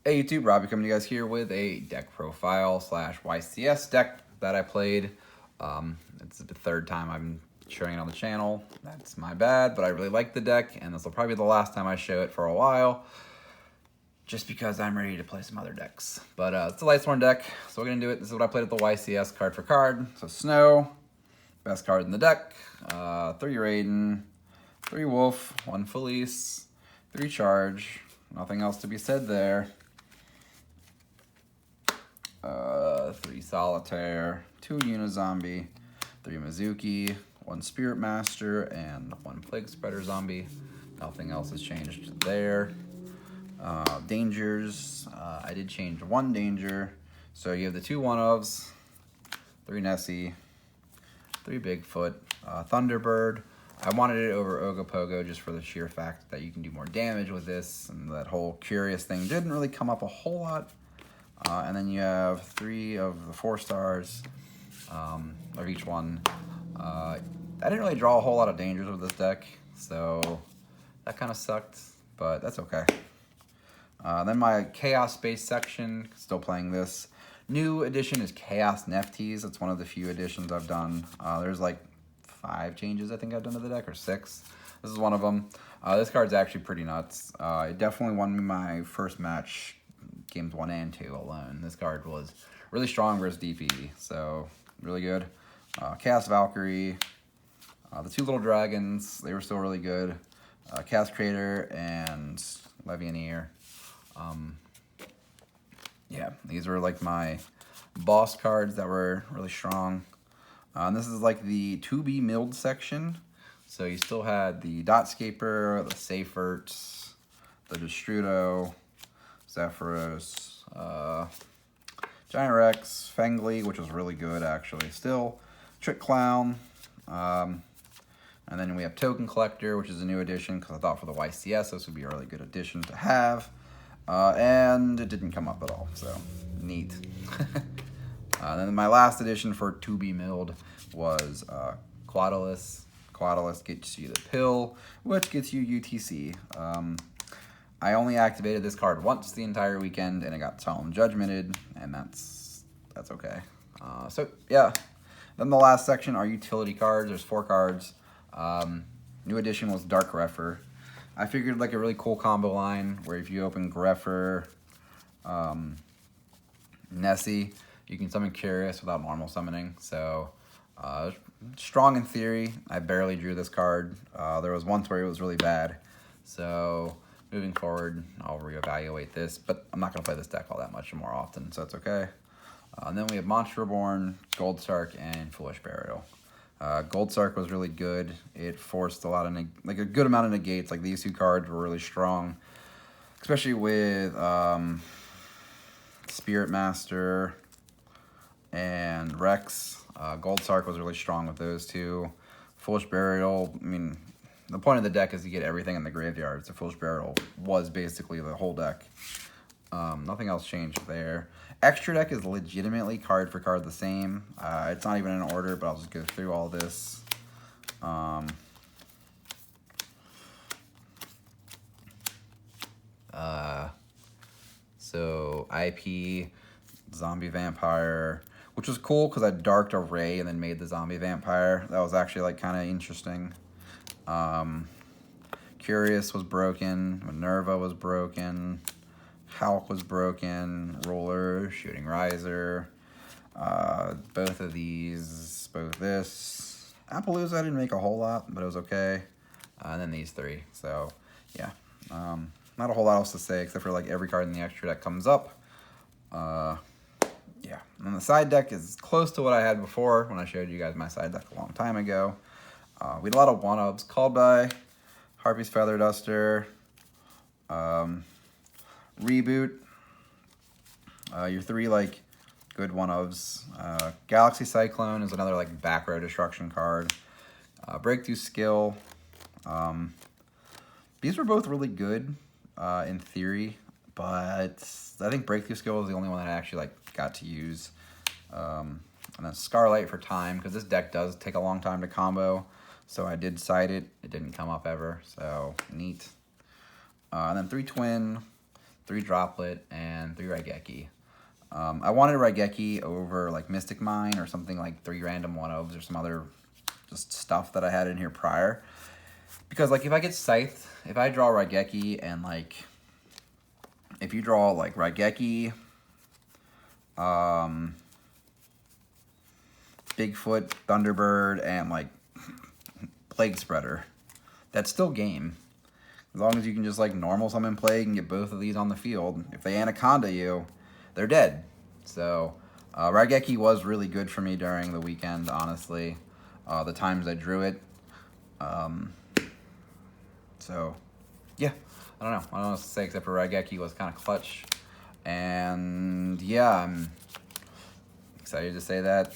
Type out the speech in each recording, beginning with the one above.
Hey YouTube, Robbie coming to you guys here with a deck profile slash YCS deck that I played. It's the third time I'm showing it on the channel. That's my bad, but I really like the deck, and this will probably be the last time I show it for a while, just because I'm ready to play some other decks. But it's a Lightsworn deck, so we're going to do it. This is what I played at the YCS card for card. So Snow, best card in the deck, 3 Raiden, 3 Wolf, 1 Felice, 3 Charge, nothing else to be said there. 3 Solitaire, 2 Unizombie, 3 Mizuki, 1 Spirit Master, and 1 Plague Spreader Zombie. Nothing else has changed there. Dangers, I did change 1 danger. So you have the 2 one-ofs, 3 Nessie, 3 Bigfoot, Thunderbird. I wanted it over Ogopogo just for the sheer fact that you can do more damage with this, and that whole curious thing didn't really come up a whole lot. And then you have 3 of the 4 stars of each one. I didn't really draw a whole lot of dangers with this deck, so that kind of sucked, but that's okay. Then my Chaos Space section, still playing this. New edition is Chaos Nefties. It's one of the few editions I've done. There's like 5 changes I think I've done to the deck, or 6. This is one of them. This card's actually pretty nuts. It definitely won me my first match, games 1 and 2 alone. This card was really strong versus DP, so really good. Chaos Valkyrie, the 2 little dragons, they were still really good. Chaos Crater and Levianeer. Yeah, these were like my boss cards that were really strong. And this is like the to be milled section. So you still had the Dotscaper, the Seyfert, the Destrudo, Zephyros, Giant Rex, Fengli, which was really good actually still, Trick Clown, and then we have Token Collector, which is a new addition because I thought for the YCS this would be a really good addition to have, and it didn't come up at all, so neat. Then my last addition for to be milled was Quadalus. Quadalus gets you the pill, which gets you UTC. I only activated this card once the entire weekend, and it got Solemn Judgmented, and that's okay. So yeah, then the last section are utility cards. There's 4 cards. New addition was Dark Grepher. I figured like a really cool combo line where if you open Grepher, Nessie, you can summon Curious without normal summoning. So strong in theory. I barely drew this card. There was once where it was really bad. So moving forward, I'll reevaluate this, but I'm not going to play this deck all that much more often, so it's okay. And then we have Monster Reborn, Goldsark, and Foolish Burial. Goldsark was really good. It forced a lot of, like a good amount of negates. Like these 2 cards were really strong, especially with Spirit Master and Rex. Goldsark was really strong with those 2. Foolish Burial, I mean, the point of the deck is to get everything in the graveyard. So Foolish Burial was basically the whole deck. Nothing else changed there. Extra deck is legitimately card for card the same. It's not even in order, but I'll just go through all this. So IP, Zombie Vampire, which was cool because I darked a Ray and then made the Zombie Vampire. That was actually like kind of interesting. Curious was broken, Minerva was broken, Hulk was broken, Roller, Shooting Riser, both of these, both this. Appaloosa I didn't make a whole lot, but it was okay. And then these 3, so yeah. Not a whole lot else to say except for like every card in the extra deck comes up. Yeah, and the side deck is close to what I had before when I showed you guys my side deck a long time ago. We had a lot of one-ups called by Harpy's Feather Duster, Reboot, your 3 like good one-ofs. Galaxy Cyclone is another like back row destruction card. Breakthrough Skill. These were both really good in theory, but I think Breakthrough Skill was the only one that I actually like got to use. And then Scarlight for time, because this deck does take a long time to combo. So I did side it. It didn't come up ever, so neat. And then 3 Twin, 3 Droplet, and 3 Raigeki. I wanted Raigeki over like Mystic Mine or something like 3 random 1-ofs or some other just stuff that I had in here prior. Because like if I get Scythe, if I draw Raigeki and like, if you draw like Raigeki, Bigfoot, Thunderbird, and like Plague Spreader, that's still game. As long as you can just like normal summon Plague and get both of these on the field. If they Anaconda you, they're dead. So Raigeki was really good for me during the weekend, honestly. The times I drew it. So yeah, I don't know what else to say except for Raigeki was kind of clutch. And yeah, I'm excited to say that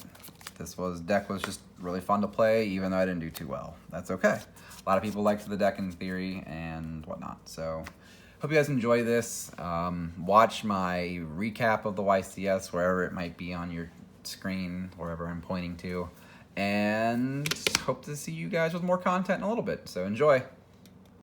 this deck was just really fun to play, even though I didn't do too well. That's okay. A lot of people liked the deck in theory and whatnot. So hope you guys enjoy this. Watch my recap of the YCS wherever it might be on your screen, wherever I'm pointing to. And hope to see you guys with more content in a little bit. So enjoy.